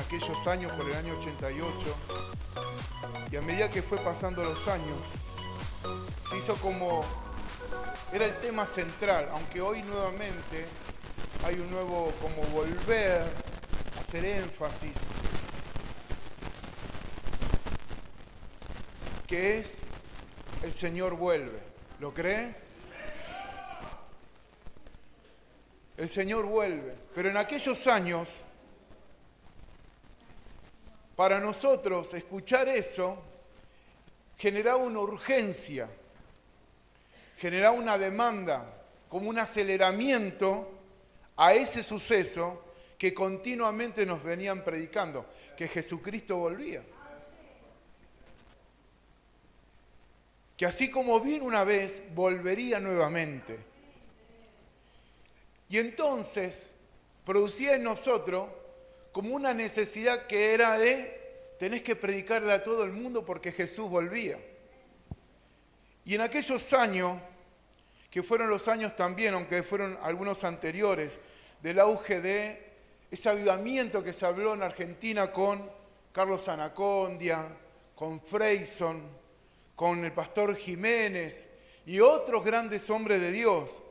aquellos años, por el año 88, y a medida que fue pasando los años, se hizo como, era el tema central, aunque hoy nuevamente hay un nuevo, como volver a hacer énfasis, que es el Señor vuelve. ¿Lo cree? El Señor vuelve. Pero en aquellos años, para nosotros escuchar eso generaba una urgencia, generaba una demanda, como un aceleramiento a ese suceso que continuamente nos venían predicando, que Jesucristo volvía. Que así como vino una vez, volvería nuevamente. Y entonces producía en nosotros como una necesidad que era de, tenés que predicarle a todo el mundo porque Jesús volvía. Y en aquellos años, que fueron los años también, aunque fueron algunos anteriores, del auge de ese avivamiento que se habló en Argentina con Carlos Anacondia, con Freyson, con el pastor Jiménez y otros grandes hombres de Dios,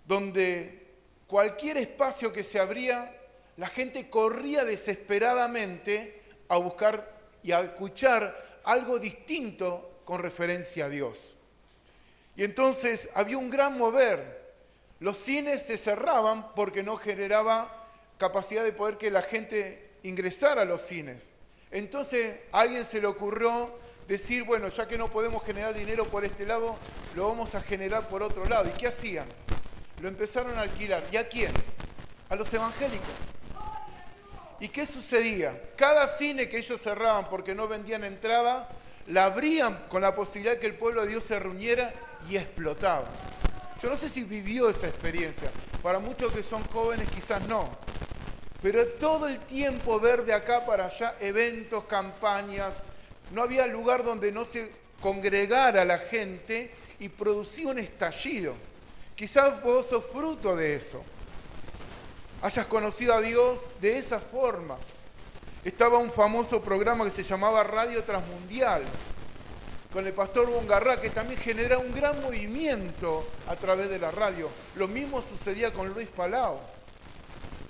donde cualquier espacio que se abría, la gente corría desesperadamente a buscar y a escuchar algo distinto con referencia a Dios. Y entonces había un gran mover. Los cines se cerraban porque no generaba capacidad de poder que la gente ingresara a los cines. Entonces a alguien se le ocurrió decir, bueno, ya que no podemos generar dinero por este lado, lo vamos a generar por otro lado. ¿Y qué hacían? Lo empezaron a alquilar. ¿Y a quién? A los evangélicos. ¿Y qué sucedía? Cada cine que ellos cerraban porque no vendían entrada, la abrían con la posibilidad de que el pueblo de Dios se reuniera y explotaba. Yo no sé si vivió esa experiencia. Para muchos que son jóvenes quizás no. Pero todo el tiempo ver de acá para allá eventos, campañas. No había lugar donde no se congregara la gente y producía un estallido. Quizás vos sos fruto de eso. Hayas conocido a Dios de esa forma. Estaba un famoso programa que se llamaba Radio Transmundial, con el pastor Bongarrá, que también genera un gran movimiento a través de la radio. Lo mismo sucedía con Luis Palau.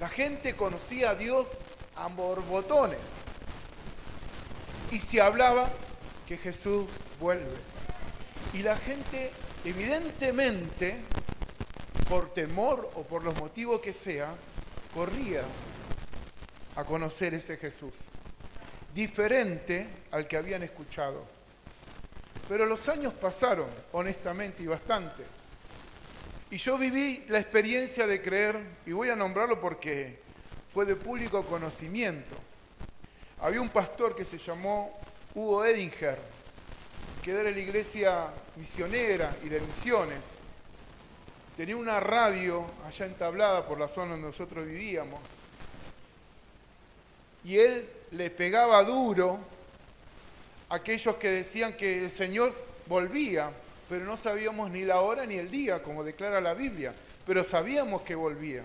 La gente conocía a Dios a borbotones. Y se hablaba que Jesús vuelve. Y la gente, evidentemente, por temor o por los motivos que sea, corría a conocer ese Jesús, diferente al que habían escuchado. Pero los años pasaron, honestamente, y bastante. Y yo viví la experiencia de creer, y voy a nombrarlo porque fue de público conocimiento. Había un pastor que se llamó Hugo Edinger, que era de la iglesia misionera y de misiones. Tenía una radio allá entablada por la zona donde nosotros vivíamos. Y él le pegaba duro a aquellos que decían que el Señor volvía, pero no sabíamos ni la hora ni el día, como declara la Biblia, pero sabíamos que volvía.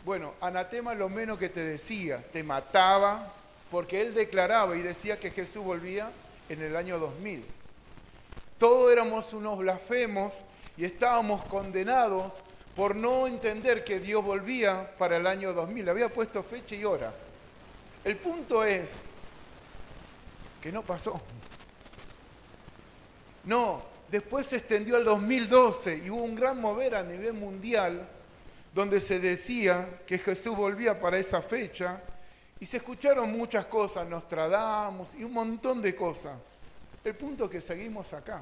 Bueno, anatema lo menos que te decía, te mataba, porque él declaraba y decía que Jesús volvía en el año 2000. Todos éramos unos blasfemos y estábamos condenados por no entender que Dios volvía para el año 2000. Había puesto fecha y hora. El punto es que no pasó. No, después se extendió al 2012 y hubo un gran mover a nivel mundial donde se decía que Jesús volvía para esa fecha y se escucharon muchas cosas, Nostradamus y un montón de cosas. El punto es que seguimos acá.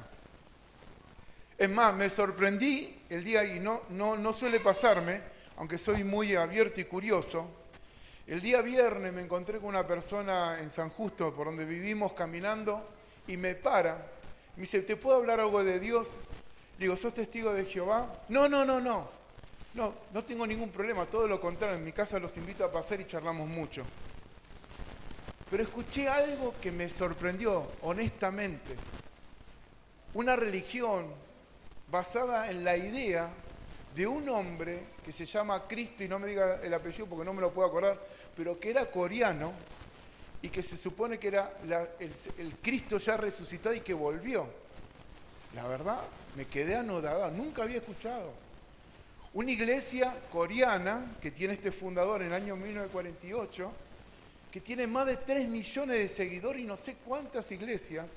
Es más, me sorprendí el día, y no suele pasarme, aunque soy muy abierto y curioso, el día viernes me encontré con una persona en San Justo, por donde vivimos, caminando, y me para, me dice, ¿te puedo hablar algo de Dios? Le digo, ¿sos testigo de Jehová? No tengo ningún problema, todo lo contrario, en mi casa los invito a pasar y charlamos mucho. Pero escuché algo que me sorprendió, honestamente. Una religión basada en la idea de un hombre que se llama Cristo, y no me diga el apellido porque no me lo puedo acordar, pero que era coreano y que se supone que era el Cristo ya resucitado y que volvió. La verdad, me quedé anodado, nunca había escuchado. Una iglesia coreana que tiene este fundador en el año 1948, que tiene más de 3 millones de seguidores y no sé cuántas iglesias,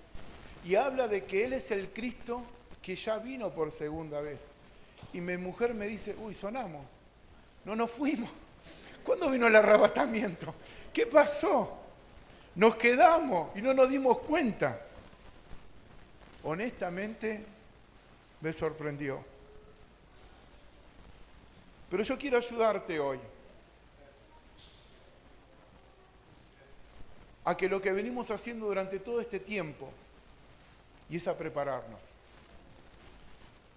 y habla de que Él es el Cristo que ya vino por segunda vez. Y mi mujer me dice, uy, sonamos, no nos fuimos. ¿Cuándo vino el arrebatamiento? ¿Qué pasó? Nos quedamos y no nos dimos cuenta. Honestamente, me sorprendió. Pero yo quiero ayudarte hoy a que lo que venimos haciendo durante todo este tiempo, y es a prepararnos.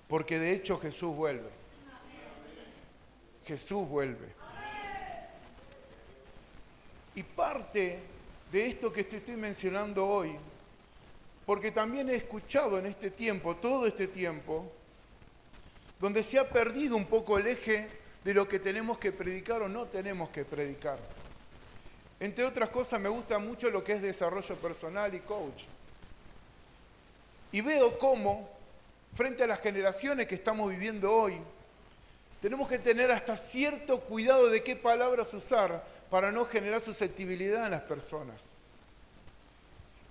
Porque de hecho Jesús vuelve. Jesús vuelve. Y parte de esto que te estoy mencionando hoy, porque también he escuchado en este tiempo, todo este tiempo, donde se ha perdido un poco el eje de lo que tenemos que predicar o no tenemos que predicar. Entre otras cosas, me gusta mucho lo que es desarrollo personal y coach. Y veo cómo, frente a las generaciones que estamos viviendo hoy, tenemos que tener hasta cierto cuidado de qué palabras usar para no generar susceptibilidad en las personas.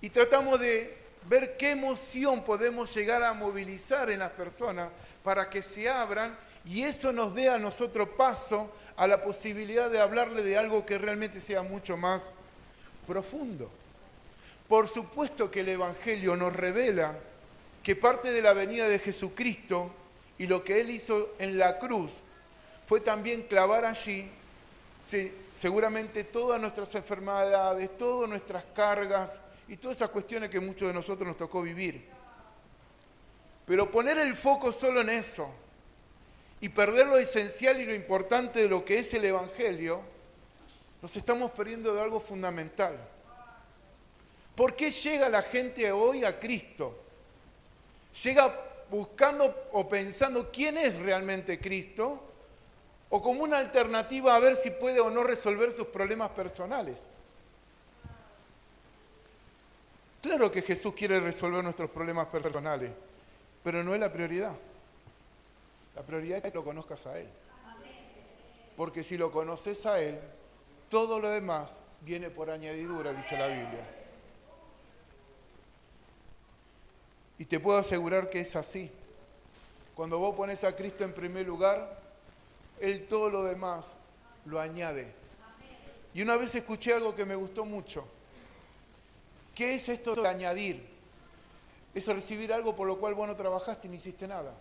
Y tratamos de ver qué emoción podemos llegar a movilizar en las personas para que se abran y eso nos dé a nosotros paso a la posibilidad de hablarle de algo que realmente sea mucho más profundo. Por supuesto que el Evangelio nos revela que parte de la venida de Jesucristo y lo que Él hizo en la cruz fue también clavar allí seguramente todas nuestras enfermedades, todas nuestras cargas y todas esas cuestiones que muchos de nosotros nos tocó vivir. Pero poner el foco solo en eso y perder lo esencial y lo importante de lo que es el Evangelio, nos estamos perdiendo de algo fundamental. ¿Por qué llega la gente hoy a Cristo? ¿Llega buscando o pensando quién es realmente Cristo? ¿O como una alternativa a ver si puede o no resolver sus problemas personales? Claro que Jesús quiere resolver nuestros problemas personales, pero no es la prioridad. La prioridad es que lo conozcas a Él. Porque si lo conoces a Él, todo lo demás viene por añadidura, dice la Biblia. Y te puedo asegurar que es así. Cuando vos pones a Cristo en primer lugar, Él todo lo demás lo añade. Y una vez escuché algo que me gustó mucho. ¿Qué es esto de añadir? Es recibir algo por lo cual vos no trabajaste y no hiciste nada.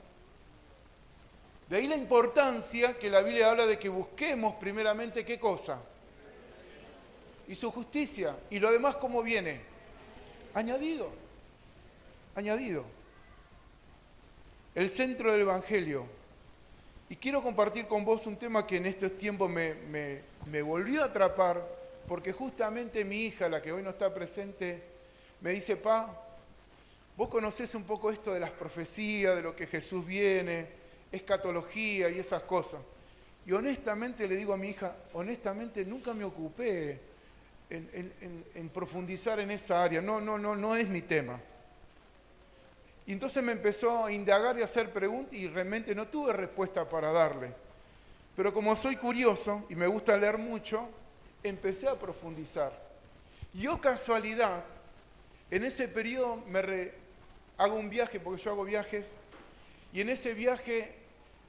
De ahí la importancia que la Biblia habla de que busquemos primeramente ¿qué cosa? Y su justicia. Y lo demás ¿cómo viene? Añadido. Añadido. El centro del Evangelio. Y quiero compartir con vos un tema que en estos tiempos me volvió a atrapar, porque justamente mi hija, la que hoy no está presente, me dice, pa, vos conocés un poco esto de las profecías, de lo que Jesús viene, escatología y esas cosas. Y honestamente le digo a mi hija, honestamente nunca me ocupé en profundizar en esa área, no es mi tema. Y entonces me empezó a indagar y a hacer preguntas y realmente no tuve respuesta para darle. Pero como soy curioso y me gusta leer mucho, empecé a profundizar. Y oh casualidad, en ese periodo hago un viaje, porque yo hago viajes, y en ese viaje,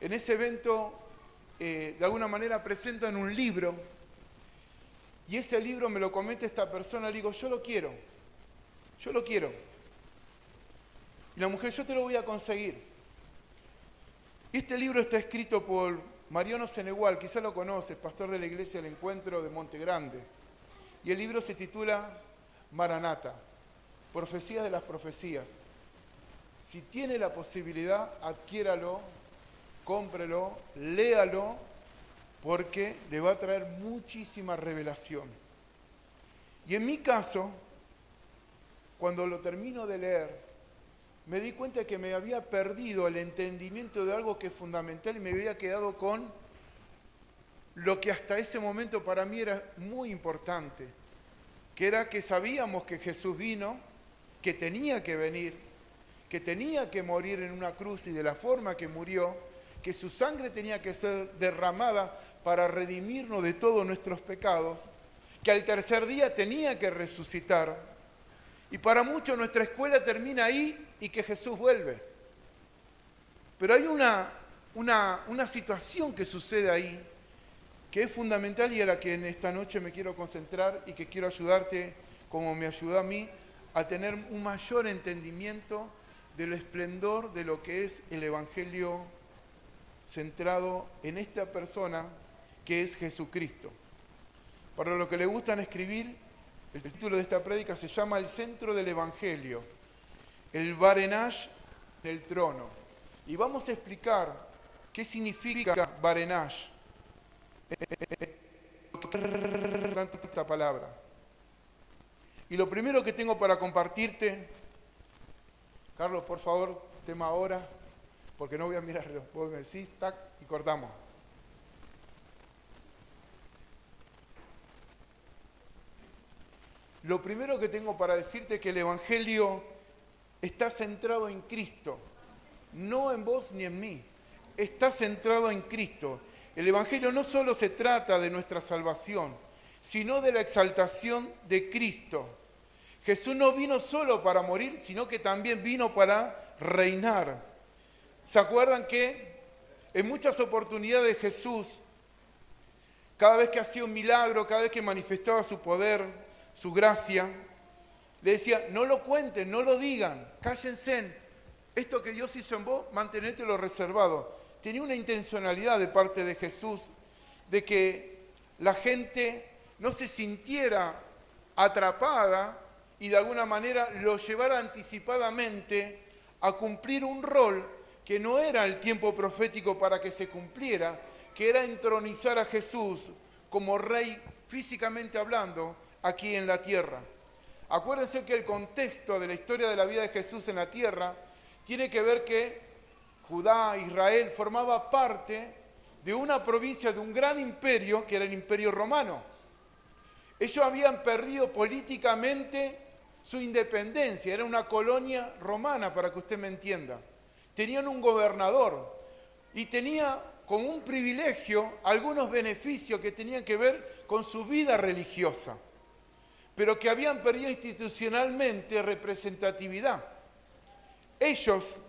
en ese evento, de alguna manera presentan un libro, y ese libro me lo comenta esta persona, le digo, yo lo quiero. Y la mujer, yo te lo voy a conseguir. Este libro está escrito por Mariano Senegual, quizá lo conoces, pastor de la Iglesia del Encuentro de Monte Grande. Y el libro se titula Maranata, Profecías de las Profecías. Si tiene la posibilidad, adquiéralo, cómprelo, léalo, porque le va a traer muchísima revelación. Y en mi caso, cuando lo termino de leer, me di cuenta que me había perdido el entendimiento de algo que es fundamental y me había quedado con lo que hasta ese momento para mí era muy importante, que era que sabíamos que Jesús vino, que tenía que venir, que tenía que morir en una cruz y de la forma que murió, que su sangre tenía que ser derramada para redimirnos de todos nuestros pecados, que al tercer día tenía que resucitar. Y para muchos nuestra escuela termina ahí y que Jesús vuelve. Pero hay una situación que sucede ahí, que es fundamental y a la que en esta noche me quiero concentrar y que quiero ayudarte, como me ayudó a mí, a tener un mayor entendimiento del esplendor de lo que es el Evangelio centrado en esta persona que es Jesucristo. Para los que le gustan escribir, el título de esta prédica se llama El centro del Evangelio, el Barenash del trono. Y vamos a explicar qué significa Barenash, esta palabra. Y lo primero que tengo para compartirte, Carlos, por favor, tema ahora, porque no voy a mirarlo. Vos me decís, tac, y cortamos. Lo primero que tengo para decirte es que el Evangelio está centrado en Cristo, no en vos ni en mí. Está centrado en Cristo. El Evangelio no solo se trata de nuestra salvación, sino de la exaltación de Cristo. Jesús no vino solo para morir, sino que también vino para reinar. ¿Se acuerdan que en muchas oportunidades Jesús, cada vez que hacía un milagro, cada vez que manifestaba su poder, su gracia, le decía, no lo cuenten, no lo digan, cállense. Esto que Dios hizo en vos, mantenételo reservado. Tenía una intencionalidad de parte de Jesús de que la gente no se sintiera atrapada y de alguna manera lo llevara anticipadamente a cumplir un rol que no era el tiempo profético para que se cumpliera, que era entronizar a Jesús como rey físicamente hablando aquí en la tierra. Acuérdense que el contexto de la historia de la vida de Jesús en la tierra tiene que ver que Judá, Israel, formaba parte de una provincia de un gran imperio que era el Imperio Romano. Ellos habían perdido políticamente su independencia, era una colonia romana, para que usted me entienda. Tenían un gobernador y tenía como un privilegio algunos beneficios que tenían que ver con su vida religiosa, pero que habían perdido institucionalmente representatividad. Ellos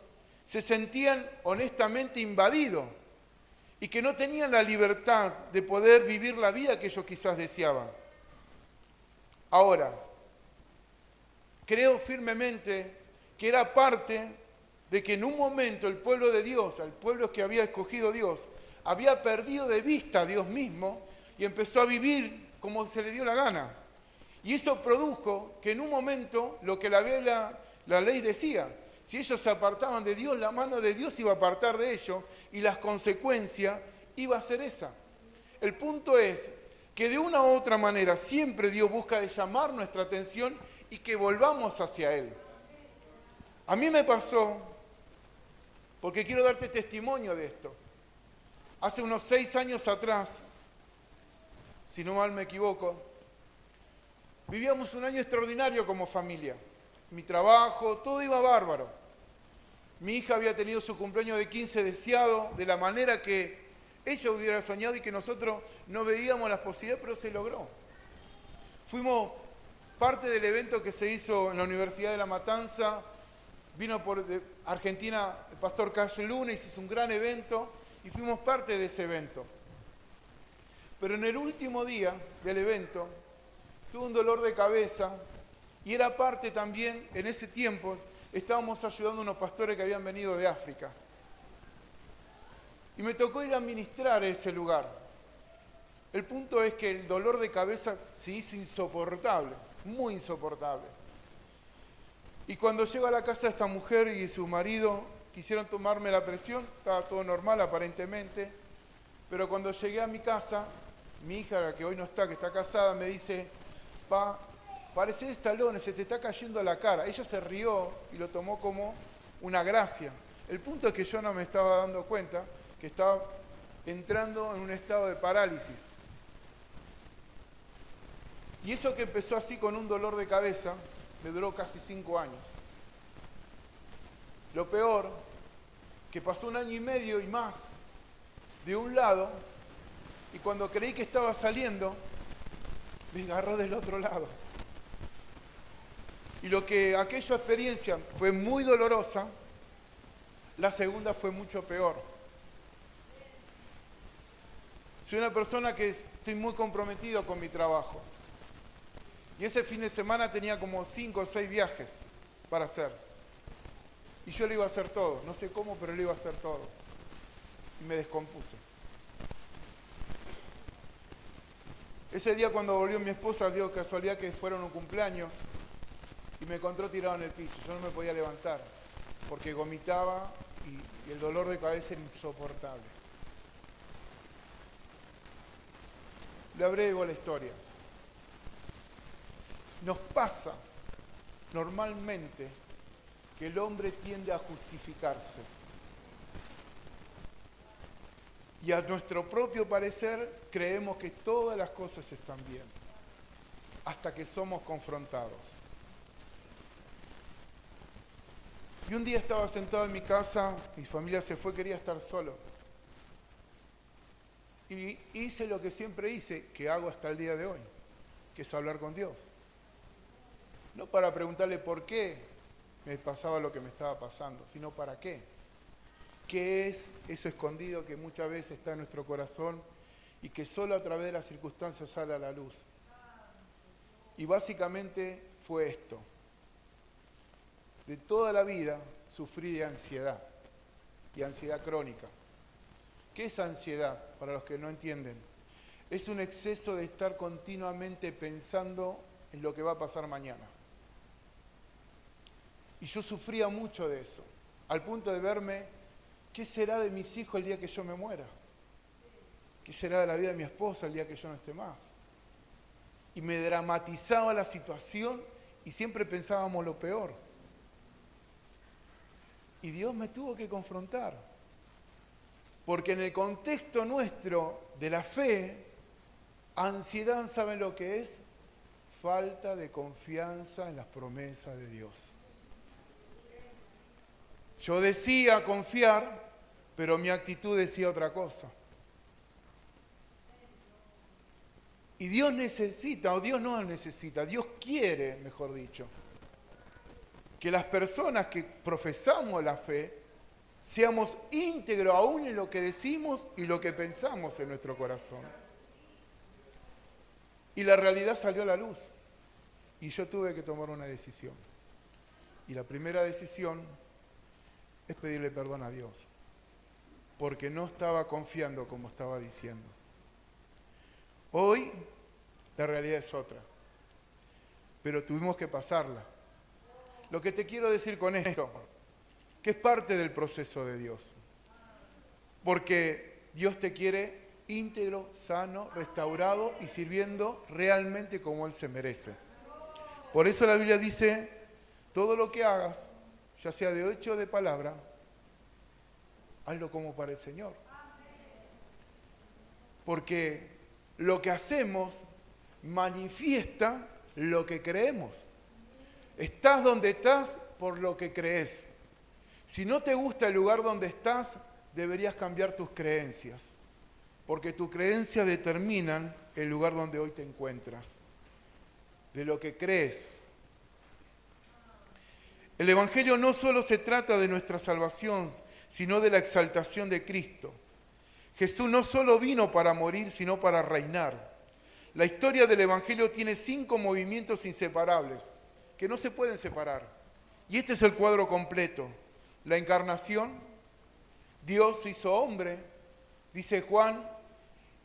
se sentían honestamente invadidos y que no tenían la libertad de poder vivir la vida que ellos quizás deseaban. Ahora, creo firmemente que era parte de que en un momento el pueblo de Dios, el pueblo que había escogido Dios, había perdido de vista a Dios mismo y empezó a vivir como se le dio la gana. Y eso produjo que en un momento lo que la ley decía, si ellos se apartaban de Dios, la mano de Dios iba a apartar de ellos y las consecuencias iba a ser esa. El punto es que de una u otra manera siempre Dios busca de llamar nuestra atención y que volvamos hacia Él. A mí me pasó, porque quiero darte testimonio de esto. Hace unos 6 años atrás, si no mal me equivoco, vivíamos un año extraordinario como familia. Mi trabajo, todo iba bárbaro. Mi hija había tenido su cumpleaños de 15 deseado, de la manera que ella hubiera soñado y que nosotros no veíamos las posibilidades, pero se logró. Fuimos parte del evento que se hizo en la Universidad de La Matanza. Vino de Argentina el pastor Calle Luna, hizo un gran evento y fuimos parte de ese evento. Pero en el último día del evento tuve un dolor de cabeza y era parte también, en ese tiempo, estábamos ayudando a unos pastores que habían venido de África. Y me tocó ir a ministrar a ese lugar. El punto es que el dolor de cabeza se hizo insoportable, muy insoportable. Y cuando llego a la casa de esta mujer y su marido quisieron tomarme la presión, estaba todo normal aparentemente, pero cuando llegué a mi casa, mi hija, la que hoy no está, que está casada, me dice, pa, pareces talones, se te está cayendo la cara. Ella se rió y lo tomó como una gracia. El punto es que yo no me estaba dando cuenta que estaba entrando en un estado de parálisis. Y eso que empezó así con un dolor de cabeza, me duró casi 5 años. Lo peor, que pasó 1 año y medio y más de un lado, y cuando creí que estaba saliendo, me agarró del otro lado. Y lo que aquella experiencia fue muy dolorosa, la segunda fue mucho peor. Soy una persona que estoy muy comprometido con mi trabajo. Y ese fin de semana tenía como 5 o 6 viajes para hacer. Y yo lo iba a hacer todo. No sé cómo, pero lo iba a hacer todo. Y me descompuse. Ese día cuando volvió mi esposa, dio casualidad que fueron un cumpleaños y me encontró tirado en el piso. Yo no me podía levantar porque vomitaba y el dolor de cabeza era insoportable. Le agrego la historia. Nos pasa normalmente que el hombre tiende a justificarse. Y a nuestro propio parecer creemos que todas las cosas están bien, hasta que somos confrontados. Y un día estaba sentado en mi casa, mi familia se fue, quería estar solo. Y hice lo que siempre hice, que hago hasta el día de hoy, que es hablar con Dios. No para preguntarle por qué me pasaba lo que me estaba pasando, sino para qué. ¿Qué es eso escondido que muchas veces está en nuestro corazón y que solo a través de las circunstancias sale a la luz? Y básicamente fue esto. De toda la vida sufrí de ansiedad, y ansiedad crónica. ¿Qué es ansiedad? Para los que no entienden. Es un exceso de estar continuamente pensando en lo que va a pasar mañana. Y yo sufría mucho de eso, al punto de verme, ¿qué será de mis hijos el día que yo me muera? ¿Qué será de la vida de mi esposa el día que yo no esté más? Y me dramatizaba la situación y siempre pensábamos lo peor. Y Dios me tuvo que confrontar. Porque en el contexto nuestro de la fe, ansiedad, ¿saben lo que es? Falta de confianza en las promesas de Dios. Yo decía confiar, pero mi actitud decía otra cosa. Y Dios necesita, o Dios no necesita, Dios quiere, mejor dicho, que las personas que profesamos la fe seamos íntegros aún en lo que decimos y lo que pensamos en nuestro corazón. Y la realidad salió a la luz. Y yo tuve que tomar una decisión. Y la primera decisión es pedirle perdón a Dios, porque no estaba confiando como estaba diciendo. Hoy la realidad es otra, pero tuvimos que pasarla. Lo que te quiero decir con esto, que es parte del proceso de Dios, porque Dios te quiere íntegro, sano, restaurado y sirviendo realmente como Él se merece. Por eso la Biblia dice, todo lo que hagas, ya sea de hecho o de palabra, hazlo como para el Señor. Porque lo que hacemos manifiesta lo que creemos. Estás donde estás por lo que crees. Si no te gusta el lugar donde estás, deberías cambiar tus creencias. Porque tus creencias determinan el lugar donde hoy te encuentras. De lo que crees. El Evangelio no solo se trata de nuestra salvación, sino de la exaltación de Cristo. Jesús no solo vino para morir, sino para reinar. La historia del Evangelio tiene 5 movimientos inseparables, que no se pueden separar. Y este es el cuadro completo. La encarnación, Dios se hizo hombre, dice Juan,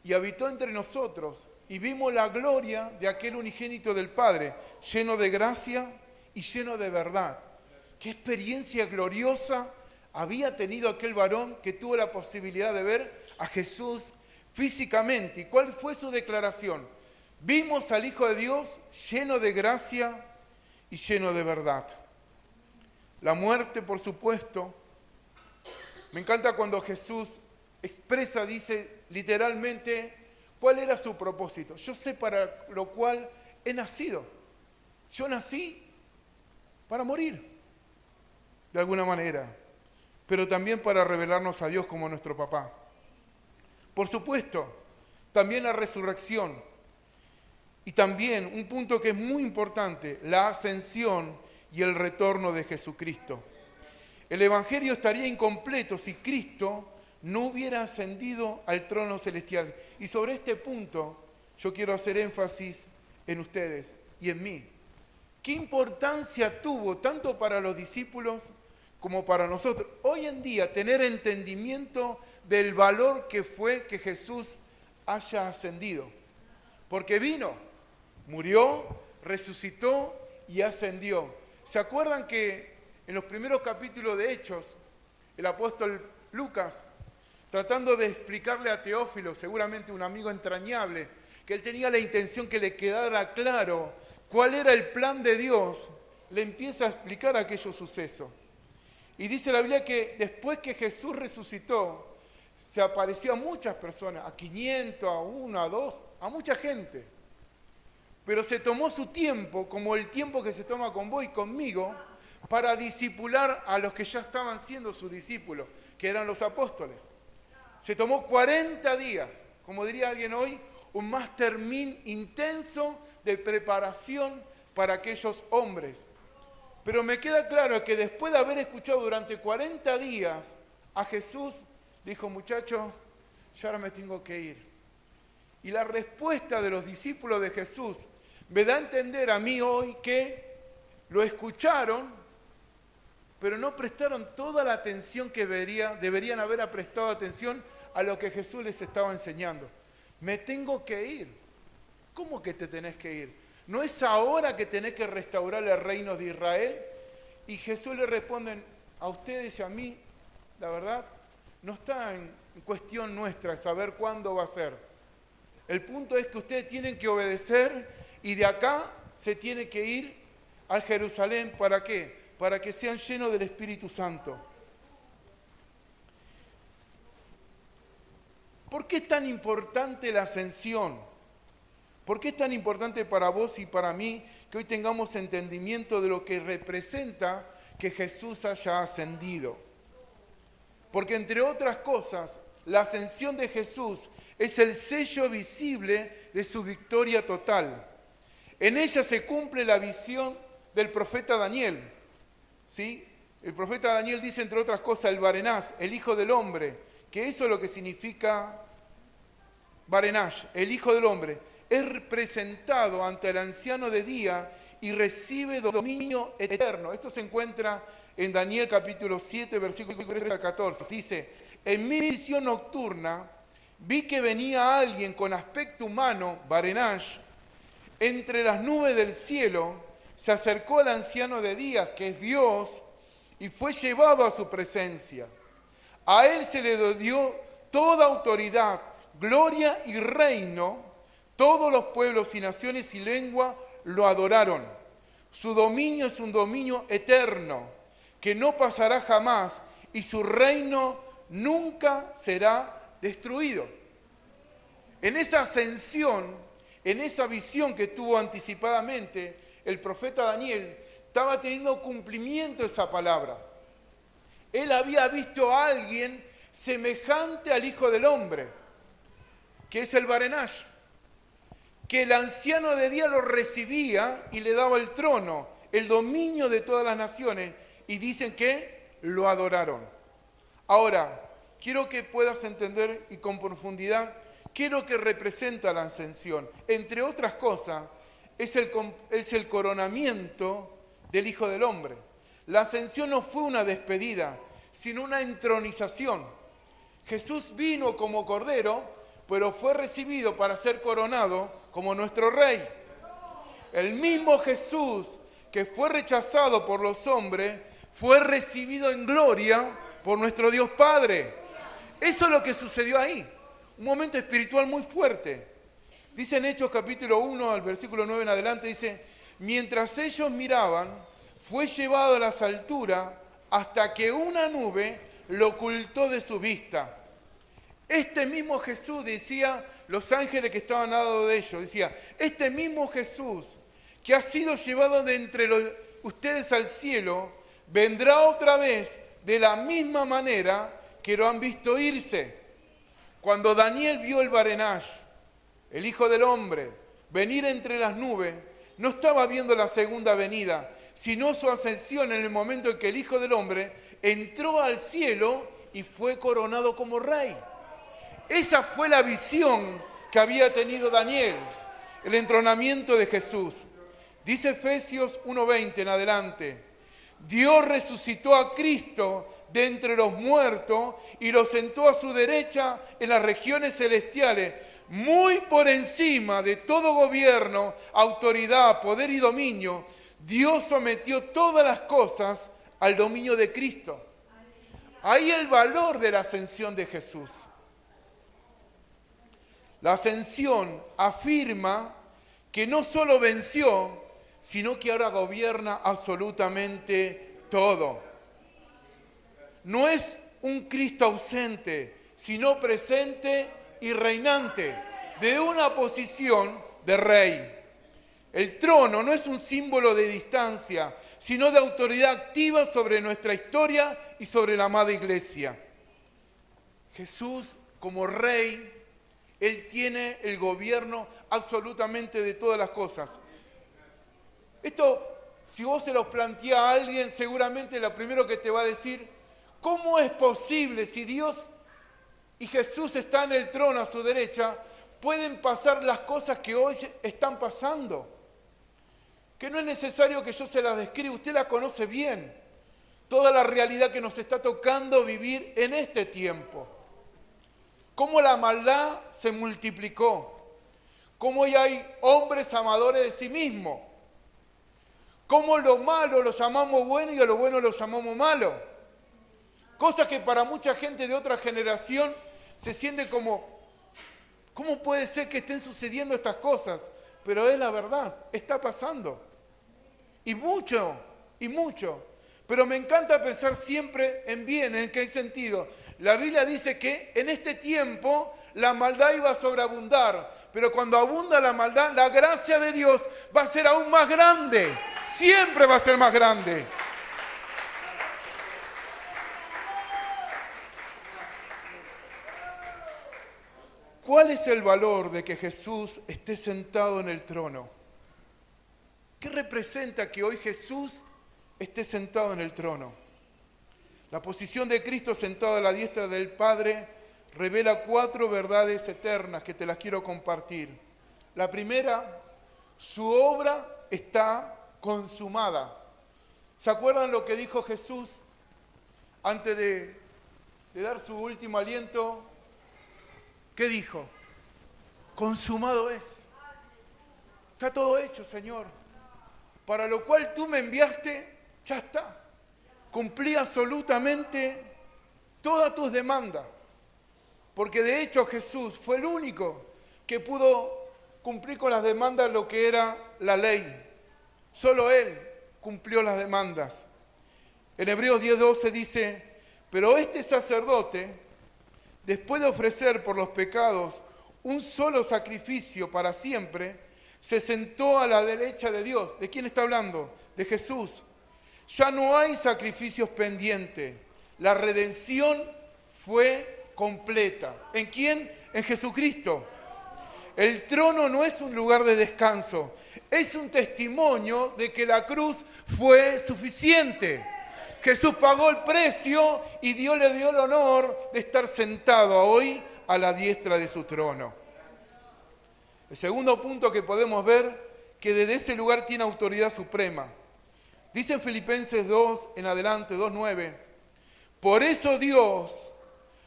y habitó entre nosotros, y vimos la gloria de aquel unigénito del Padre, lleno de gracia y lleno de verdad. Qué experiencia gloriosa había tenido aquel varón que tuvo la posibilidad de ver a Jesús físicamente. ¿Y cuál fue su declaración? Vimos al Hijo de Dios lleno de gracia y lleno de verdad. La muerte, por supuesto. Me encanta cuando Jesús expresa, dice literalmente, cuál era su propósito. Yo sé para lo cual he nacido. Yo nací para morir, de alguna manera, pero también para revelarnos a Dios como nuestro papá. Por supuesto, también la resurrección. Y también un punto que es muy importante, la ascensión y el retorno de Jesucristo. El Evangelio estaría incompleto si Cristo no hubiera ascendido al trono celestial. Y sobre este punto yo quiero hacer énfasis en ustedes y en mí. ¿Qué importancia tuvo tanto para los discípulos como para nosotros hoy en día tener entendimiento del valor que fue que Jesús haya ascendido? Porque vino, murió, resucitó y ascendió. ¿Se acuerdan que en los primeros capítulos de Hechos, el apóstol Lucas, tratando de explicarle a Teófilo, seguramente un amigo entrañable, que él tenía la intención que le quedara claro cuál era el plan de Dios, le empieza a explicar aquellos sucesos. Y dice la Biblia que después que Jesús resucitó, se apareció a muchas personas, a 500, a 1, a 2, a mucha gente. Pero se tomó su tiempo, como el tiempo que se toma con vos y conmigo, para discipular a los que ya estaban siendo sus discípulos, que eran los apóstoles. Se tomó 40 días, como diría alguien hoy, un mastermind intenso de preparación para aquellos hombres. Pero me queda claro que después de haber escuchado durante 40 días a Jesús, dijo, muchachos, yo ahora me tengo que ir. Y la respuesta de los discípulos de Jesús me da a entender a mí hoy que lo escucharon, pero no prestaron toda la atención que deberían haber prestado atención a lo que Jesús les estaba enseñando. Me tengo que ir. ¿Cómo que te tenés que ir? ¿No es ahora que tenés que restaurar el reino de Israel? Y Jesús le responde, a ustedes y a mí, la verdad, no está en cuestión nuestra saber cuándo va a ser. El punto es que ustedes tienen que obedecer y de acá se tiene que ir al Jerusalén. ¿Para qué? Para que sean llenos del Espíritu Santo. ¿Por qué es tan importante la ascensión? ¿Por qué es tan importante para vos y para mí que hoy tengamos entendimiento de lo que representa que Jesús haya ascendido? Porque entre otras cosas, la ascensión de Jesús es el sello visible de su victoria total. En ella se cumple la visión del profeta Daniel. ¿Sí? El profeta Daniel dice, entre otras cosas, el Barenás, el Hijo del Hombre, que eso es lo que significa Barenash, el Hijo del Hombre, es representado ante el anciano de día y recibe dominio eterno. Esto se encuentra en Daniel capítulo 7, versículo 3 al 14. Dice, en mi visión nocturna vi que venía alguien con aspecto humano, Barenash, entre las nubes del cielo, se acercó al anciano de días, que es Dios, y fue llevado a su presencia. A él se le dio toda autoridad, gloria y reino. Todos los pueblos y naciones y lengua lo adoraron. Su dominio es un dominio eterno, que no pasará jamás, y su reino nunca será destruido. En esa ascensión, en esa visión que tuvo anticipadamente el profeta Daniel, estaba teniendo cumplimiento esa palabra. Él había visto a alguien semejante al Hijo del Hombre, que es el Barenash, que el anciano de día lo recibía y le daba el trono, el dominio de todas las naciones, y dicen que lo adoraron. Ahora, quiero que puedas entender y con profundidad qué es lo que representa la ascensión. Entre otras cosas, es el coronamiento del Hijo del Hombre. La ascensión no fue una despedida, sino una entronización. Jesús vino como cordero, pero fue recibido para ser coronado como nuestro rey. El mismo Jesús que fue rechazado por los hombres, fue recibido en gloria por nuestro Dios Padre. Eso es lo que sucedió ahí. Un momento espiritual muy fuerte. Dice en Hechos capítulo 1, al versículo 9 en adelante, dice, mientras ellos miraban, fue llevado a las alturas hasta que una nube lo ocultó de su vista. Este mismo Jesús, decía los ángeles que estaban al lado de ellos, decía, este mismo Jesús que ha sido llevado de entre ustedes al cielo, vendrá otra vez de la misma manera que lo han visto irse. Cuando Daniel vio el Barenash, el Hijo del Hombre, venir entre las nubes, no estaba viendo la segunda venida, sino su ascensión en el momento en que el Hijo del Hombre entró al cielo y fue coronado como rey. Esa fue la visión que había tenido Daniel, el entronamiento de Jesús. Dice Efesios 1:20 en adelante, Dios resucitó a Cristo de entre los muertos y lo sentó a su derecha en las regiones celestiales, muy por encima de todo gobierno, autoridad, poder y dominio. Dios sometió todas las cosas al dominio de Cristo. Ahí el valor de la ascensión de Jesús. La ascensión afirma que no solo venció, sino que ahora gobierna absolutamente todo. No es un Cristo ausente, sino presente y reinante, de una posición de rey. El trono no es un símbolo de distancia, sino de autoridad activa sobre nuestra historia y sobre la amada iglesia. Jesús, como rey, Él tiene el gobierno absolutamente de todas las cosas. Esto, si vos se lo planteás a alguien, seguramente lo primero que te va a decir, ¿cómo es posible si Dios y Jesús están en el trono a su derecha, pueden pasar las cosas que hoy están pasando? Que no es necesario que yo se las describa, usted la conoce bien. Toda la realidad que nos está tocando vivir en este tiempo. Cómo la maldad se multiplicó. Cómo hoy hay hombres amadores de sí mismos. Cómo lo malo los amamos bueno y a lo bueno los amamos malo. Cosas que para mucha gente de otra generación se siente como, ¿cómo puede ser que estén sucediendo estas cosas? Pero es la verdad, está pasando. Y mucho, y mucho. Pero me encanta pensar siempre en bien, ¿en qué sentido? La Biblia dice que en este tiempo la maldad iba a sobreabundar, pero cuando abunda la maldad, la gracia de Dios va a ser aún más grande. Siempre va a ser más grande. ¿Cuál es el valor de que Jesús esté sentado en el trono? ¿Qué representa que hoy Jesús esté sentado en el trono? La posición de Cristo sentado a la diestra del Padre revela 4 verdades eternas que te las quiero compartir. La primera, su obra está consumada. ¿Se acuerdan lo que dijo Jesús antes de dar su último aliento? ¿Qué dijo? Consumado es. Está todo hecho, Señor. Para lo cual tú me enviaste, ya está. Cumplí absolutamente todas tus demandas. Porque de hecho Jesús fue el único que pudo cumplir con las demandas de lo que era la ley. Solo Él cumplió las demandas. En Hebreos 10:12 dice, pero este sacerdote, después de ofrecer por los pecados un solo sacrificio para siempre, se sentó a la derecha de Dios. ¿De quién está hablando? De Jesús. Ya no hay sacrificios pendientes. La redención fue completa. ¿En quién? En Jesucristo. El trono no es un lugar de descanso. Es un testimonio de que la cruz fue suficiente. Jesús pagó el precio y Dios le dio el honor de estar sentado hoy a la diestra de su trono. El segundo punto que podemos ver, que desde ese lugar tiene autoridad suprema. Dice en Filipenses 2, en adelante, 2:9, por eso Dios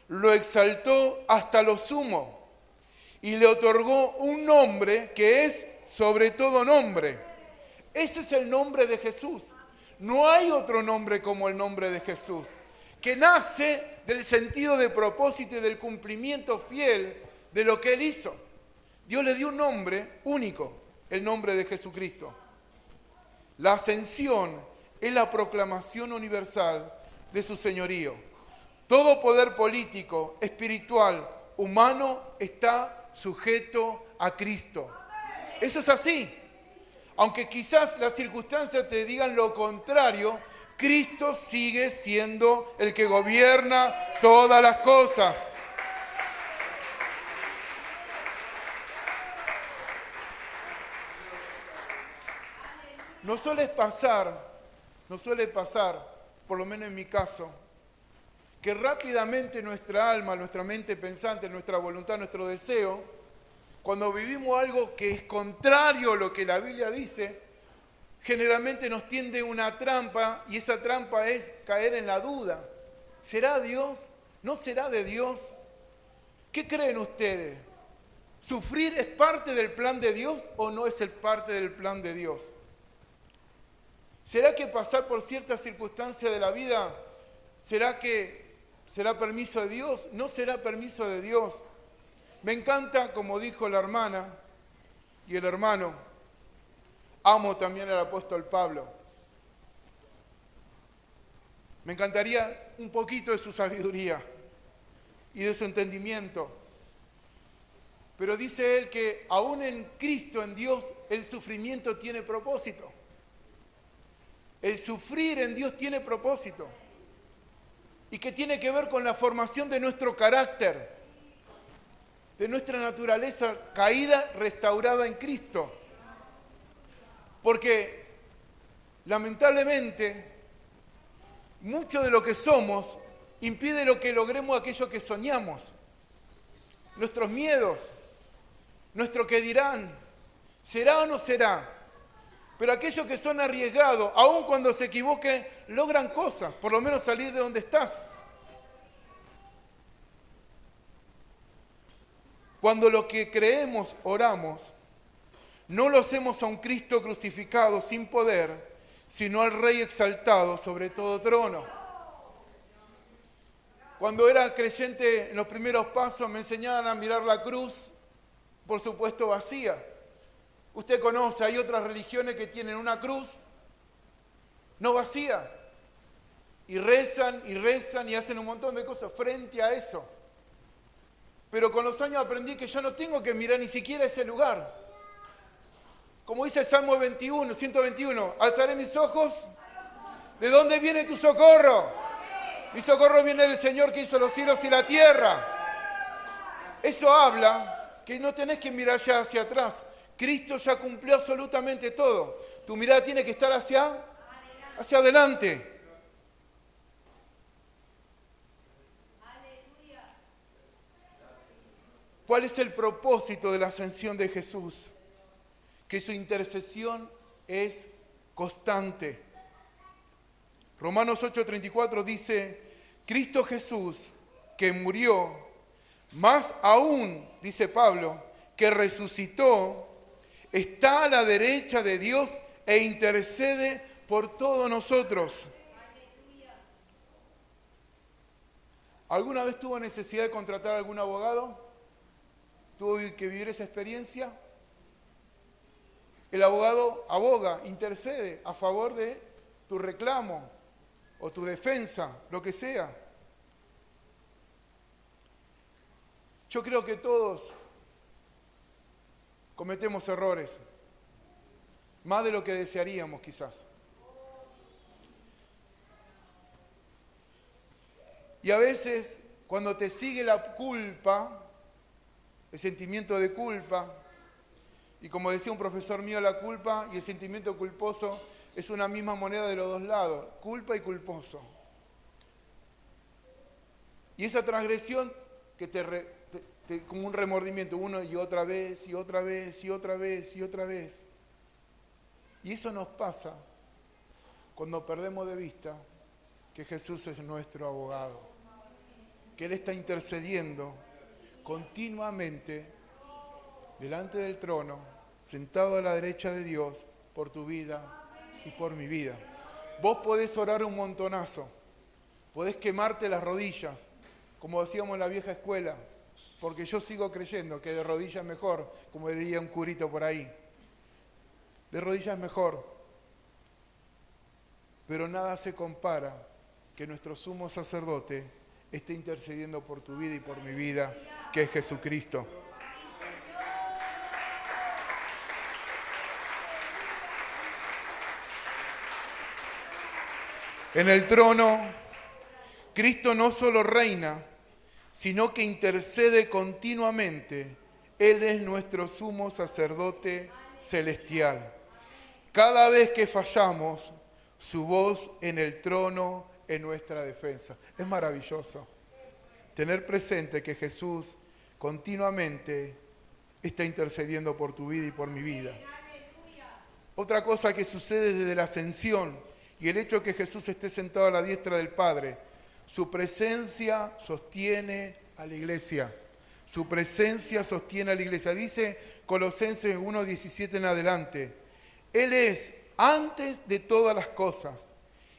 lo exaltó hasta lo sumo y le otorgó un nombre que es sobre todo nombre. Ese es el nombre de Jesús. No hay otro nombre como el nombre de Jesús, que nace del sentido de propósito y del cumplimiento fiel de lo que Él hizo. Dios le dio un nombre único, el nombre de Jesucristo. La ascensión es la proclamación universal de su señorío. Todo poder político, espiritual humano está sujeto a Cristo. Eso es así. Aunque quizás las circunstancias te digan lo contrario, Cristo sigue siendo el que gobierna todas las cosas. Nos suele pasar, por lo menos en mi caso, que rápidamente nuestra alma, nuestra mente pensante, nuestra voluntad, nuestro deseo, cuando vivimos algo que es contrario a lo que la Biblia dice, generalmente nos tiende una trampa, y esa trampa es caer en la duda. ¿Será Dios? ¿No será de Dios? ¿Qué creen ustedes? ¿Sufrir es parte del plan de Dios o no es parte del plan de Dios? ¿Será que pasar por ciertas circunstancias de la vida, será permiso de Dios? ¿No será permiso de Dios? Me encanta, como dijo la hermana y el hermano, amo también al apóstol Pablo. Me encantaría un poquito de su sabiduría y de su entendimiento. Pero dice él que aún en Cristo, en Dios, el sufrimiento tiene propósito. El sufrir en Dios tiene propósito. Y que tiene que ver con la formación de nuestro carácter, de nuestra naturaleza caída, restaurada en Cristo. Porque, lamentablemente, mucho de lo que somos impide lo que logremos aquello que soñamos. Nuestros miedos, nuestro qué dirán, ¿será o no será? Pero aquellos que son arriesgados, aun cuando se equivoquen, logran cosas, por lo menos salir de donde estás. Cuando lo que creemos, oramos, no lo hacemos a un Cristo crucificado sin poder, sino al Rey exaltado sobre todo trono. Cuando era creyente en los primeros pasos me enseñaban a mirar la cruz, por supuesto vacía. Usted conoce, hay otras religiones que tienen una cruz no vacía. Y rezan y hacen un montón de cosas frente a eso. Pero con los años aprendí que yo no tengo que mirar ni siquiera ese lugar. Como dice el Salmo 121, alzaré mis ojos. ¿De dónde viene tu socorro? Mi socorro viene del Señor que hizo los cielos y la tierra. Eso habla que no tenés que mirar ya hacia atrás. Cristo ya cumplió absolutamente todo. Tu mirada tiene que estar hacia adelante. ¿Cuál es el propósito de la ascensión de Jesús? Que su intercesión es constante. Romanos 8:34 dice, Cristo Jesús, que murió, más aún, dice Pablo, que resucitó, está a la derecha de Dios e intercede por todos nosotros. ¿Alguna vez tuvo necesidad de contratar a algún abogado? ¿Tuvo que vivir esa experiencia? El abogado aboga, intercede a favor de tu reclamo o tu defensa, lo que sea. Yo creo que todos cometemos errores, más de lo que desearíamos quizás. Y a veces, cuando te sigue la culpa, el sentimiento de culpa, y como decía un profesor mío, la culpa y el sentimiento culposo es una misma moneda de los dos lados, culpa y culposo. Y esa transgresión que como un remordimiento, uno y otra vez, y otra vez, y otra vez, y otra vez. Y eso nos pasa cuando perdemos de vista que Jesús es nuestro abogado, que Él está intercediendo continuamente delante del trono, sentado a la derecha de Dios, por tu vida y por mi vida. Vos podés orar un montonazo, podés quemarte las rodillas, como decíamos en la vieja escuela, porque yo sigo creyendo que de rodillas mejor, como diría un curito por ahí. De rodillas mejor. Pero nada se compara que nuestro sumo sacerdote está intercediendo por tu vida y por mi vida, que es Jesucristo. En el trono, Cristo no solo reina, sino que intercede continuamente. Él es nuestro sumo sacerdote celestial. Cada vez que fallamos, su voz en el trono es nuestra defensa. Es maravilloso tener presente que Jesús continuamente está intercediendo por tu vida y por mi vida. Otra cosa que sucede desde la ascensión y el hecho de que Jesús esté sentado a la diestra del Padre, su presencia sostiene a la iglesia. Su presencia sostiene a la iglesia. Dice Colosenses 1:17 en adelante. Él es antes de todas las cosas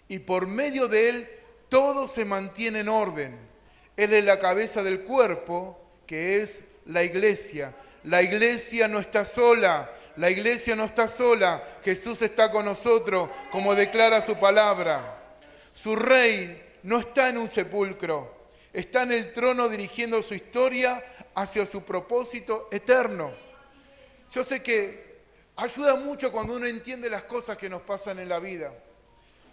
y por medio de Él todo se mantiene en orden. Él es la cabeza del cuerpo, que es la iglesia. La iglesia no está sola. La iglesia no está sola. Jesús está con nosotros, como declara su palabra. Su rey no está en un sepulcro. Está en el trono dirigiendo su historia hacia su propósito eterno. Yo sé que ayuda mucho cuando uno entiende las cosas que nos pasan en la vida.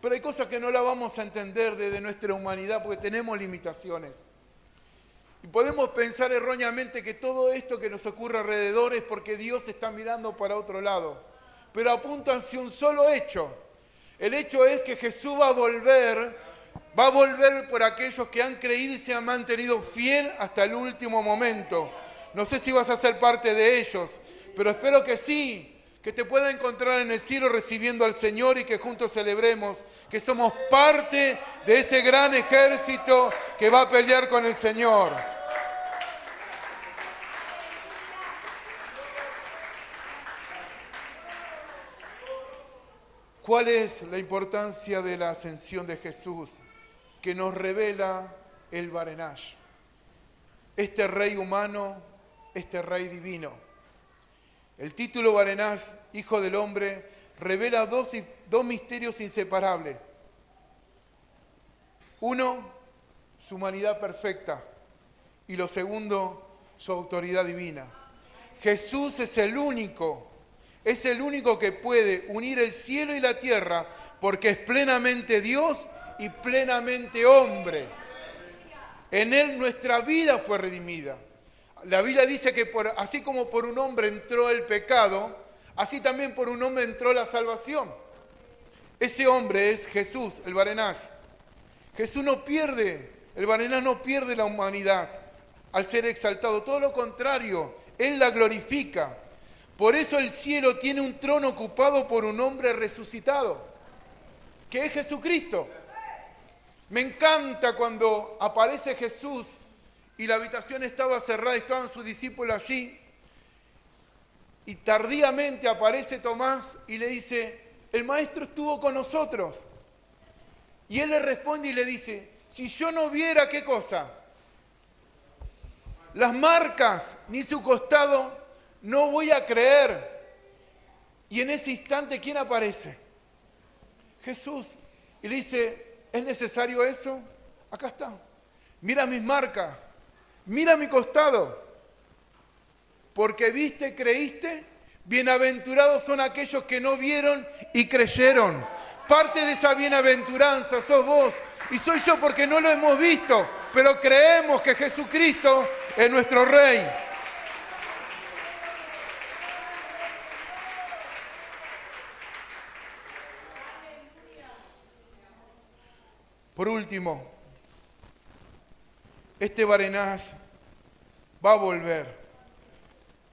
Pero hay cosas que no las vamos a entender desde nuestra humanidad porque tenemos limitaciones. Y podemos pensar erróneamente que todo esto que nos ocurre alrededor es porque Dios está mirando para otro lado. Pero apunta hacia un solo hecho. El hecho es que Jesús va a volver por aquellos que han creído y se han mantenido fiel hasta el último momento. No sé si vas a ser parte de ellos, pero espero que sí, que te pueda encontrar en el cielo recibiendo al Señor y que juntos celebremos que somos parte de ese gran ejército que va a pelear con el Señor. ¿Cuál es la importancia de la ascensión de Jesús? Que nos revela el Barenash. Este rey humano, este rey divino. El título Barenash, Hijo del Hombre, revela dos misterios inseparables. Uno, su humanidad perfecta. Y lo segundo, su autoridad divina. Jesús es el único que puede unir el cielo y la tierra porque es plenamente Dios y plenamente hombre. En Él nuestra vida fue redimida. La Biblia dice que así como por un hombre entró el pecado, así también por un hombre entró la salvación. Ese hombre es Jesús, el Barenash. El Barenash no pierde la humanidad al ser exaltado. Todo lo contrario, Él la glorifica. Por eso el cielo tiene un trono ocupado por un hombre resucitado, que es Jesucristo. Me encanta cuando aparece Jesús y la habitación estaba cerrada, estaban sus discípulos allí, y tardíamente aparece Tomás y le dice, el Maestro estuvo con nosotros. Y él le responde y le dice, si yo no viera, ¿qué cosa? Las marcas, ni su costado, no voy a creer. Y en ese instante, ¿quién aparece? Jesús. Y le dice, ¿es necesario eso? Acá está. Mira mis marcas. Mira mi costado. Porque viste, creíste. Bienaventurados son aquellos que no vieron y creyeron. Parte de esa bienaventuranza sos vos. Y soy yo porque no lo hemos visto. Pero creemos que Jesucristo es nuestro Rey. Por último, este Barenash va a volver,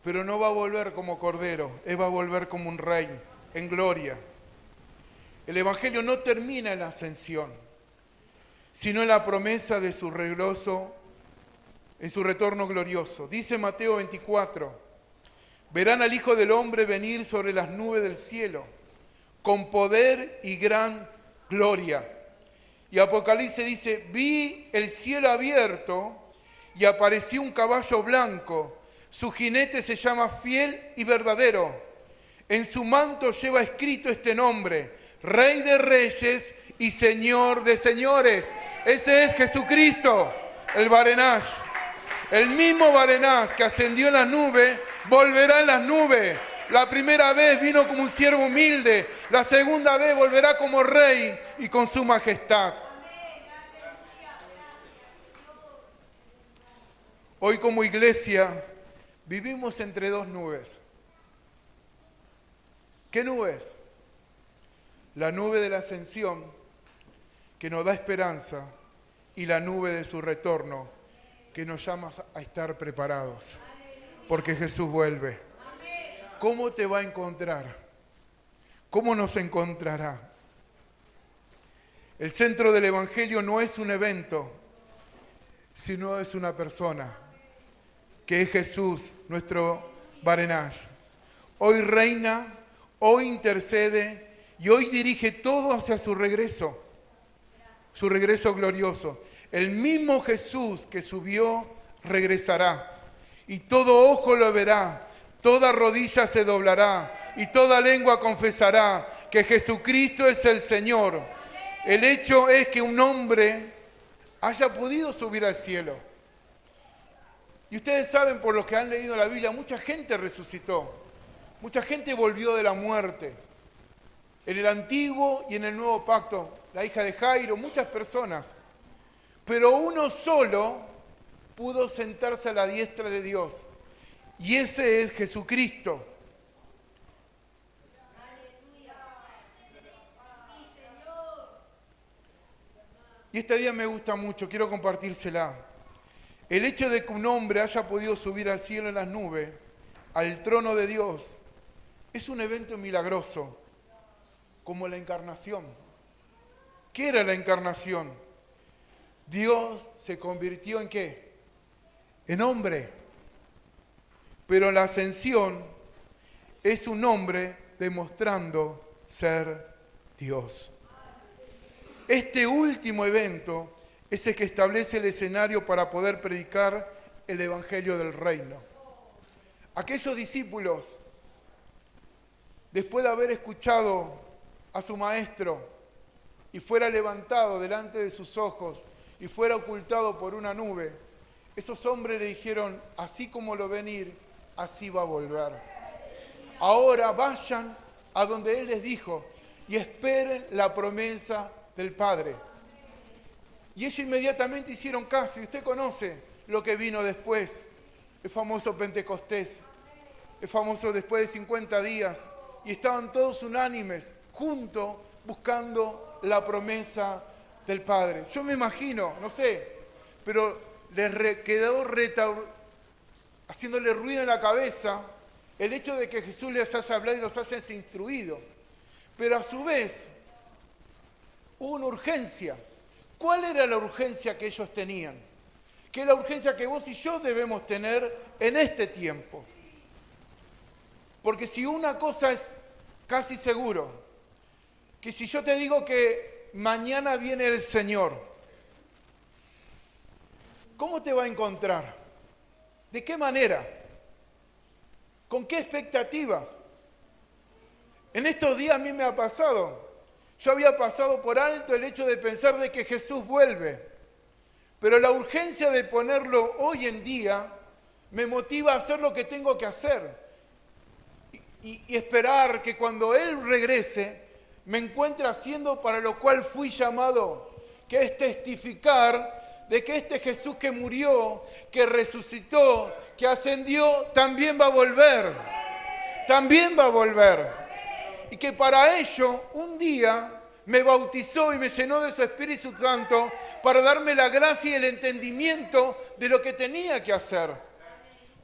pero no va a volver como cordero, él va a volver como un rey, en gloria. El Evangelio no termina en la ascensión, sino en la promesa de su regreso, en su retorno glorioso. Dice Mateo 24, verán al Hijo del Hombre venir sobre las nubes del cielo, con poder y gran gloria. Y Apocalipsis dice, vi el cielo abierto y apareció un caballo blanco. Su jinete se llama Fiel y Verdadero. En su manto lleva escrito este nombre, Rey de Reyes y Señor de Señores. Ese es Jesucristo. el Barenash. El mismo Barenash que ascendió en las nubes, volverá en las nubes. La primera vez vino como un siervo humilde, la segunda vez volverá como rey y con su majestad. Hoy como iglesia vivimos entre dos nubes. ¿Qué nubes? La nube de la ascensión, que nos da esperanza, y la nube de su retorno, que nos llama a estar preparados, porque Jesús vuelve. ¿Cómo te va a encontrar? ¿Cómo nos encontrará? El centro del Evangelio no es un evento, sino es una persona, que es Jesús, nuestro Barenash. Hoy reina, hoy intercede y hoy dirige todo hacia su regreso glorioso. El mismo Jesús que subió regresará y todo ojo lo verá, toda rodilla se doblará y toda lengua confesará que Jesucristo es el Señor. El hecho es que un hombre haya podido subir al cielo. Y ustedes saben, por los que han leído la Biblia, mucha gente resucitó, mucha gente volvió de la muerte. En el Antiguo y en el Nuevo Pacto, la hija de Jairo, muchas personas. Pero uno solo pudo sentarse a la diestra de Dios. Y ese es Jesucristo. Y este día me gusta mucho, quiero compartírsela. El hecho de que un hombre haya podido subir al cielo en las nubes, al trono de Dios, es un evento milagroso, como la encarnación. ¿Qué era la encarnación? Dios se convirtió ¿en qué? En hombre. Pero la ascensión es un hombre demostrando ser Dios. Este último evento es el que establece el escenario para poder predicar el Evangelio del Reino. Aquellos discípulos, después de haber escuchado a su maestro y fuera levantado delante de sus ojos y fuera ocultado por una nube, esos hombres le dijeron, así como lo ven ir, así va a volver. Ahora vayan a donde Él les dijo y esperen la promesa del Padre. Y ellos inmediatamente hicieron caso, y usted conoce lo que vino después, el famoso Pentecostés, el famoso después de 50 días, y estaban todos unánimes, juntos, buscando la promesa del Padre. Yo me imagino, no sé, pero les quedó haciéndole ruido en la cabeza el hecho de que Jesús les haya hablado y los haya instruido. Pero a su vez, hubo una urgencia. ¿Cuál era la urgencia que ellos tenían? ¿Qué es la urgencia que vos y yo debemos tener en este tiempo? Porque si una cosa es casi seguro, que si yo te digo que mañana viene el Señor, ¿cómo te va a encontrar? ¿De qué manera? ¿Con qué expectativas? En estos días a mí me ha pasado. Yo había pasado por alto el hecho de pensar de que Jesús vuelve, pero la urgencia de ponerlo hoy en día me motiva a hacer lo que tengo que hacer y esperar que cuando Él regrese me encuentre haciendo para lo cual fui llamado, que es testificar de que este Jesús que murió, que resucitó, que ascendió, también va a volver. También va a volver. Y que para ello un día me bautizó y me llenó de su Espíritu Santo para darme la gracia y el entendimiento de lo que tenía que hacer.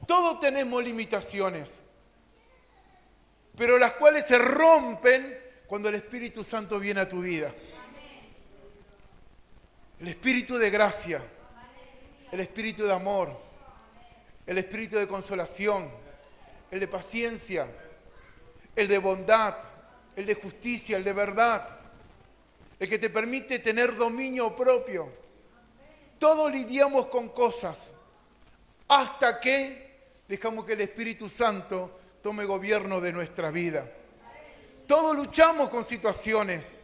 Todos tenemos limitaciones, pero las cuales se rompen cuando el Espíritu Santo viene a tu vida. El Espíritu de gracia, el Espíritu de amor, el Espíritu de consolación, el de paciencia, el de bondad, el de justicia, el de verdad, el que te permite tener dominio propio. Todos lidiamos con cosas hasta que dejamos que el Espíritu Santo tome gobierno de nuestra vida. Todos luchamos con situaciones,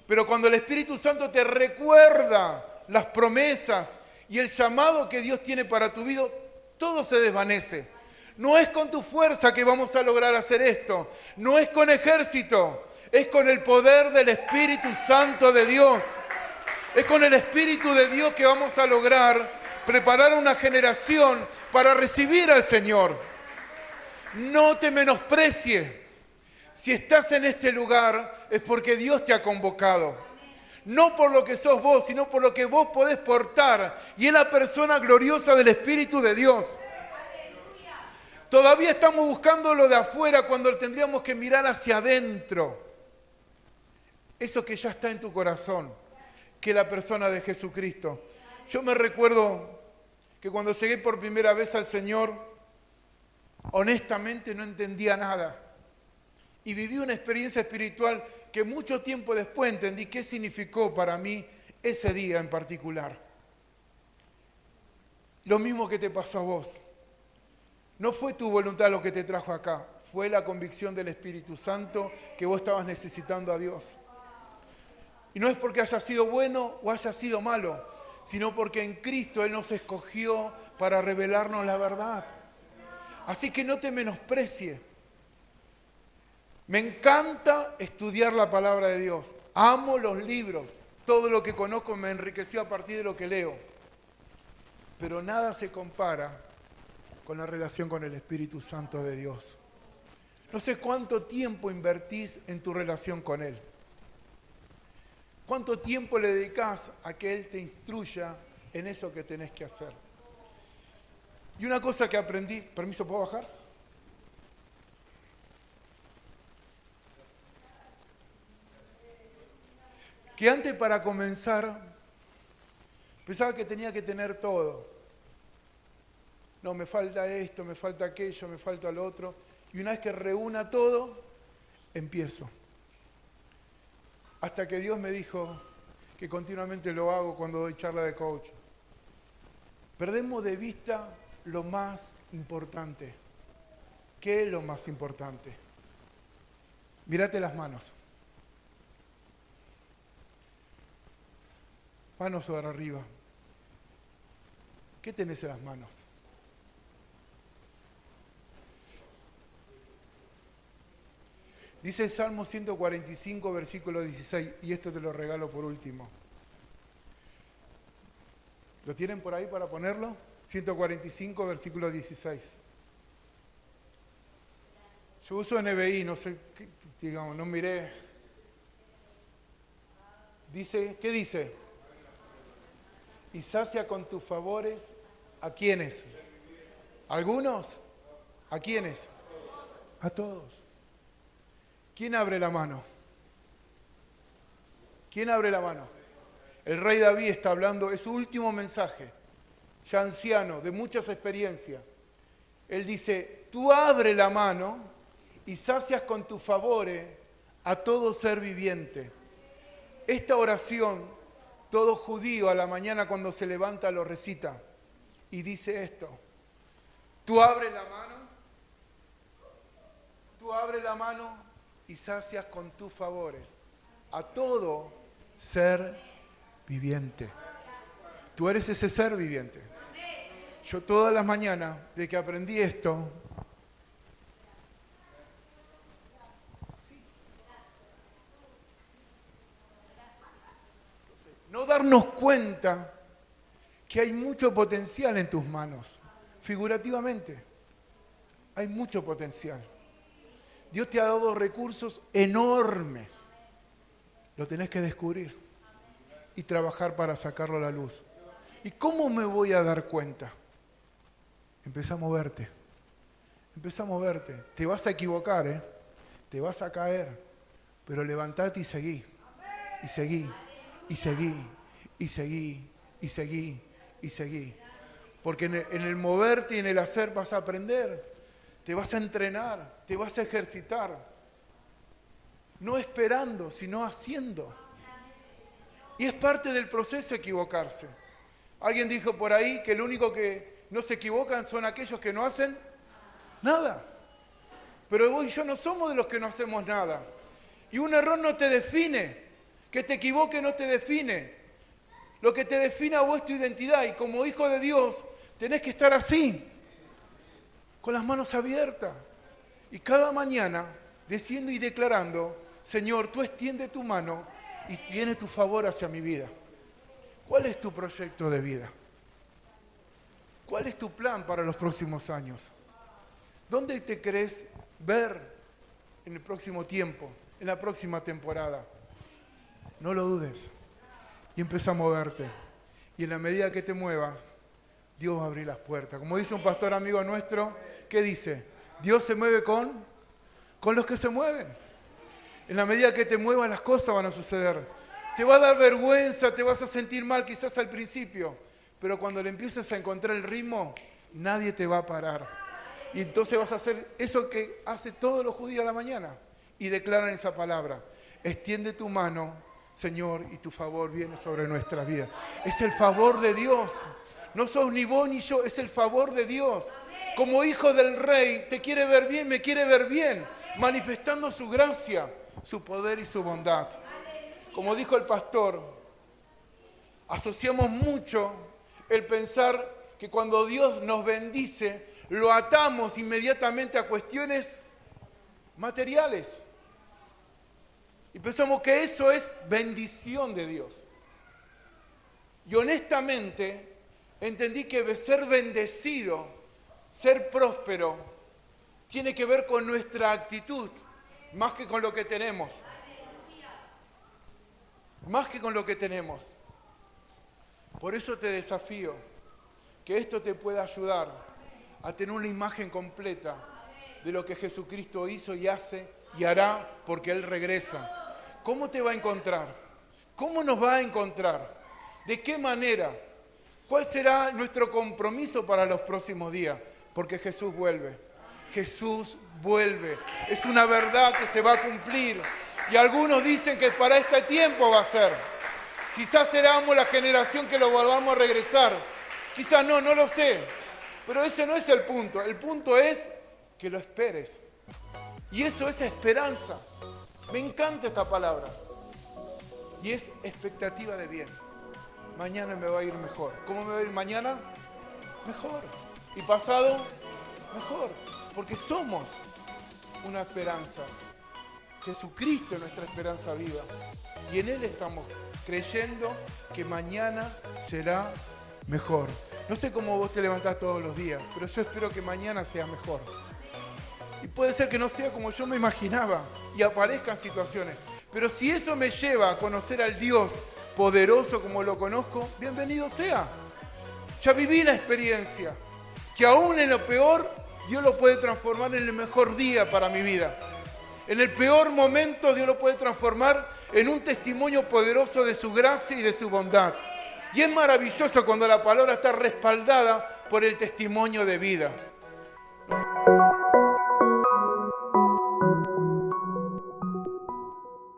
pero cuando el Espíritu Santo te recuerda las promesas y el llamado que Dios tiene para tu vida, todo se desvanece. No es con tu fuerza que vamos a lograr hacer esto. No es con ejército. Es con el poder del Espíritu Santo de Dios. Es con el Espíritu de Dios que vamos a lograr preparar una generación para recibir al Señor. No te menosprecie. Si estás en este lugar es porque Dios te ha convocado. No por lo que sos vos, sino por lo que vos podés portar. Y es la persona gloriosa del Espíritu de Dios. Todavía estamos buscando lo de afuera cuando tendríamos que mirar hacia adentro. Eso que ya está en tu corazón, que es la persona de Jesucristo. Yo me recuerdo que cuando llegué por primera vez al Señor, honestamente no entendía nada. Y viví una experiencia espiritual que mucho tiempo después entendí qué significó para mí ese día en particular. Lo mismo que te pasó a vos. No fue tu voluntad lo que te trajo acá, fue la convicción del Espíritu Santo que vos estabas necesitando a Dios. Y no es porque haya sido bueno o haya sido malo, sino porque en Cristo Él nos escogió para revelarnos la verdad. Así que no te menosprecie. Me encanta estudiar la palabra de Dios. Amo los libros. Todo lo que conozco me enriqueció a partir de lo que leo. Pero nada se compara con la relación con el Espíritu Santo de Dios. No sé cuánto tiempo invertís en tu relación con Él. ¿Cuánto tiempo le dedicás a que Él te instruya en eso que tenés que hacer? Y una cosa que aprendí, permiso, ¿puedo bajar? Que antes para comenzar, pensaba que tenía que tener todo. No, me falta esto, me falta aquello, me falta lo otro. Y una vez que reúna todo, empiezo. Hasta que Dios me dijo, que continuamente lo hago cuando doy charla de coach. Perdemos de vista lo más importante. ¿Qué es lo más importante? Mírate las manos. Manos sobre arriba. ¿Qué tenés en las manos? Dice el Salmo 145, versículo 16, y esto te lo regalo por último. ¿Lo tienen por ahí para ponerlo? 145, versículo 16. Yo uso NBI, no sé, digamos, no miré. Dice, ¿qué dice? Y sacia con tus favores, ¿a quiénes? ¿Algunos? ¿A quiénes? A todos. ¿Quién abre la mano? ¿Quién abre la mano? El rey David está hablando, es su último mensaje, ya anciano, de muchas experiencias. Él dice, tú abre la mano y sacias con tus favores a todo ser viviente. Esta oración, todo judío a la mañana cuando se levanta lo recita y dice esto. Tú abres la mano y sacias con tus favores a todo ser viviente. Tú eres ese ser viviente. Yo todas las mañanas, de que aprendí esto, no darnos cuenta que hay mucho potencial en tus manos, figurativamente. Hay mucho potencial. Dios te ha dado recursos enormes. Lo tenés que descubrir y trabajar para sacarlo a la luz. ¿Y cómo me voy a dar cuenta? Empezá a moverte. Empezá a moverte. Te vas a equivocar, te vas a caer, pero levantate y seguí. Y seguí. Y seguí. Y seguí. Y seguí. Y seguí. Porque en el moverte y en el hacer vas a aprender. Te vas a entrenar, te vas a ejercitar. No esperando, sino haciendo. Y es parte del proceso equivocarse. Alguien dijo por ahí que lo único que no se equivocan son aquellos que no hacen nada. Pero vos y yo no somos de los que no hacemos nada. Y un error no te define. Que te equivoque no te define. Lo que te define a vos es tu identidad. Y como hijo de Dios, tenés que estar así, con las manos abiertas. Y cada mañana, diciendo y declarando, Señor, tú extiende tu mano y viene tu favor hacia mi vida. ¿Cuál es tu proyecto de vida? ¿Cuál es tu plan para los próximos años? ¿Dónde te querés ver en el próximo tiempo, en la próxima temporada? No lo dudes y empieza a moverte. Y en la medida que te muevas, Dios va a abrir las puertas. Como dice un pastor amigo nuestro, ¿qué dice? Dios se mueve con los que se mueven. En la medida que te muevas, las cosas van a suceder. Te va a dar vergüenza, te vas a sentir mal quizás al principio, pero cuando le empieces a encontrar el ritmo, nadie te va a parar. Y entonces vas a hacer eso que hace todos los judíos a la mañana y declaran esa palabra. Extiende tu mano, Señor, y tu favor viene sobre nuestras vidas. Es el favor de Dios. No sos ni vos ni yo, es el favor de Dios. Como hijo del Rey, te quiere ver bien, me quiere ver bien, manifestando su gracia, su poder y su bondad. Como dijo el pastor, asociamos mucho el pensar que cuando Dios nos bendice, lo atamos inmediatamente a cuestiones materiales. Y pensamos que eso es bendición de Dios. Y honestamente, entendí que ser bendecido, ser próspero, tiene que ver con nuestra actitud, más que con lo que tenemos. Más que con lo que tenemos. Por eso te desafío que esto te pueda ayudar a tener una imagen completa de lo que Jesucristo hizo y hace y hará porque Él regresa. ¿Cómo te va a encontrar? ¿Cómo nos va a encontrar? ¿De qué manera? ¿Cuál será nuestro compromiso para los próximos días? Porque Jesús vuelve. Jesús vuelve. Es una verdad que se va a cumplir. Y algunos dicen que para este tiempo va a ser. Quizás seramos la generación que lo volvamos a regresar. Quizás no lo sé. Pero ese no es el punto. El punto es que lo esperes. Y eso es esperanza. Me encanta esta palabra. Y es expectativa de bien. Mañana me va a ir mejor. ¿Cómo me va a ir mañana? Mejor. Y pasado, mejor. Porque somos una esperanza. Jesucristo es nuestra esperanza viva. Y en Él estamos creyendo que mañana será mejor. No sé cómo vos te levantás todos los días, pero yo espero que mañana sea mejor. Y puede ser que no sea como yo me imaginaba y aparezcan situaciones. Pero si eso me lleva a conocer al Dios poderoso como lo conozco, bienvenido sea. Ya viví la experiencia, que aún en lo peor, Dios lo puede transformar en el mejor día para mi vida. En el peor momento, Dios lo puede transformar en un testimonio poderoso de su gracia y de su bondad. Y es maravilloso cuando la palabra está respaldada por el testimonio de vida.